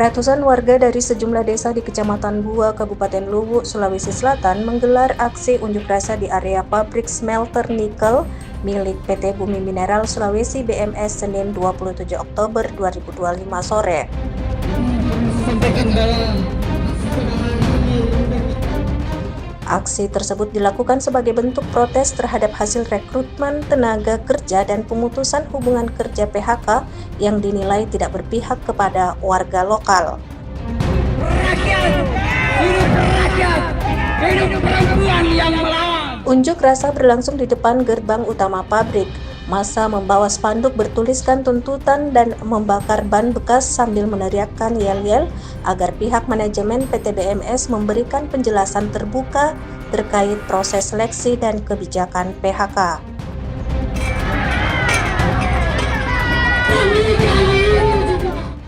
Ratusan warga dari sejumlah desa di Kecamatan Bua, Kabupaten Luwu, Sulawesi Selatan menggelar aksi unjuk rasa di area pabrik smelter nikel milik PT Bumi Mineral Sulawesi BMS Senin 27 Oktober 2025 sore. Aksi tersebut dilakukan sebagai bentuk protes terhadap hasil rekrutmen tenaga kerja dan pemutusan hubungan kerja PHK yang dinilai tidak berpihak kepada warga lokal. Hidup perempuan yang melawan. Unjuk rasa berlangsung di depan gerbang utama pabrik. Massa membawa spanduk bertuliskan tuntutan dan membakar ban bekas sambil meneriakkan yel-yel agar pihak manajemen PT BMS memberikan penjelasan terbuka terkait proses seleksi dan kebijakan PHK.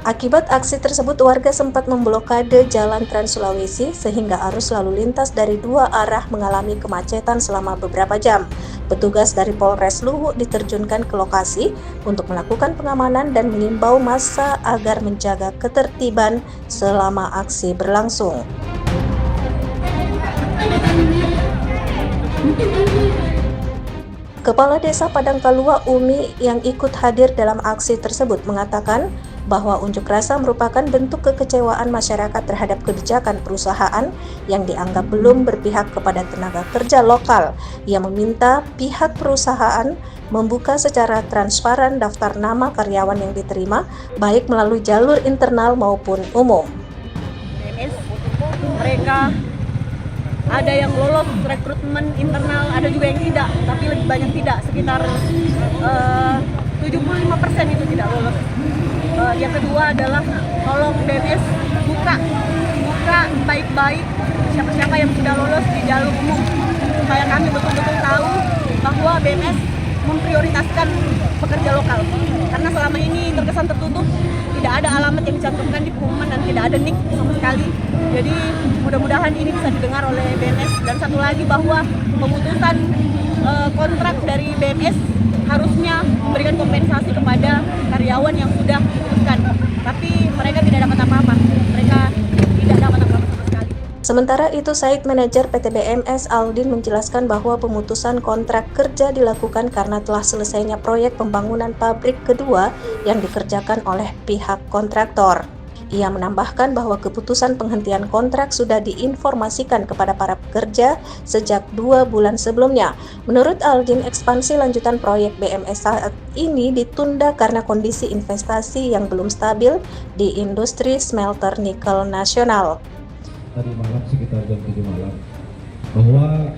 Akibat aksi tersebut, warga sempat memblokade Jalan Trans Sulawesi sehingga arus lalu lintas dari dua arah mengalami kemacetan selama beberapa jam. Petugas dari Polres Luwu diterjunkan ke lokasi untuk melakukan pengamanan dan mengimbau massa agar menjaga ketertiban selama aksi berlangsung. Kepala Desa Padangkalua Umi yang ikut hadir dalam aksi tersebut mengatakan bahwa unjuk rasa merupakan bentuk kekecewaan masyarakat terhadap kebijakan perusahaan yang dianggap belum berpihak kepada tenaga kerja lokal. Ia meminta pihak perusahaan membuka secara transparan daftar nama karyawan yang diterima, baik melalui jalur internal maupun umum. Mereka ada yang lolos rekrutmen internal, ada juga yang tidak, tapi lebih banyak tidak, sekitar 75% itu tidak lolos. Yang kedua adalah tolong BMS buka baik-baik siapa-siapa yang sudah lolos di jalur umum supaya kami betul-betul tahu bahwa BMS memprioritaskan pekerja lokal, karena selama ini terkesan tertutup, tidak ada alamat yang dicantumkan di pengumuman dan tidak ada NIK sama sekali. Jadi mudah-mudahan ini bisa didengar oleh BMS. Dan satu lagi, bahwa pemutusan kontrak dari BMS harusnya memberikan kompensasi kepada karyawan yang sudah diputuskan, tapi mereka tidak dapat apa-apa. Mereka tidak dapat apa-apa sama sekali. Sementara itu, Site Manajer PT BMS Aldin menjelaskan bahwa pemutusan kontrak kerja dilakukan karena telah selesainya proyek pembangunan pabrik kedua yang dikerjakan oleh pihak kontraktor. Ia menambahkan bahwa keputusan penghentian kontrak sudah diinformasikan kepada para pekerja sejak 2 bulan sebelumnya. Menurut Aldin, ekspansi lanjutan proyek BMS saat ini ditunda karena kondisi investasi yang belum stabil di industri smelter nikel nasional. Tadi malam sekitar jam 7 malam bahwa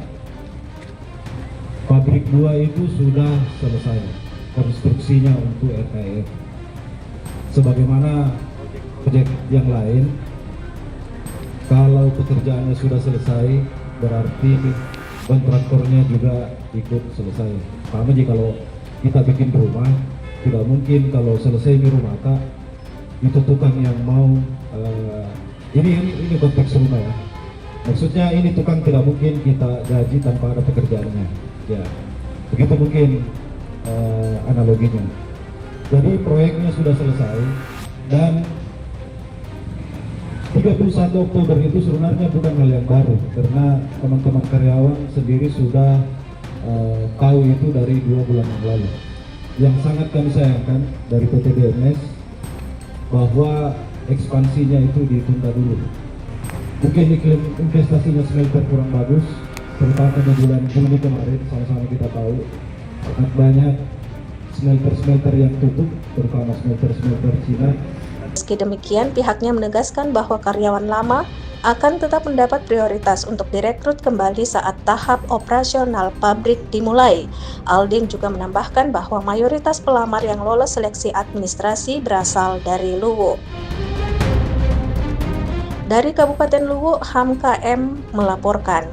pabrik 2 itu sudah selesai konstruksinya untuk RKF. Sebagaimana proyek yang lain, kalau pekerjaannya sudah selesai berarti kontraktornya juga ikut selesai. Sama jika kalau kita bikin rumah, tidak mungkin kalau selesai di rumah itu tukang yang mau ini konteks rumah ya. Maksudnya ini tukang tidak mungkin kita gaji tanpa ada pekerjaannya. Ya, begitu mungkin analoginya. Jadi proyeknya sudah selesai dan 31 Oktober itu sebenarnya bukan hal yang baru, karena teman-teman karyawan sendiri sudah tahu itu dari 2 bulan yang lalu. Yang sangat kami sayangkan dari PT BMS bahwa ekspansinya itu ditunda dulu. Mungkin iklim investasinya smelter kurang bagus, terutama di bulan Juni kemarin, sama-sama kita tahu sangat banyak smelter-smelter yang tutup, terutama smelter-smelter Cina. Meski demikian, pihaknya menegaskan bahwa karyawan lama akan tetap mendapat prioritas untuk direkrut kembali saat tahap operasional pabrik dimulai. Aldin juga menambahkan bahwa mayoritas pelamar yang lolos seleksi administrasi berasal dari Luwu. Dari Kabupaten Luwu, Hamka M melaporkan.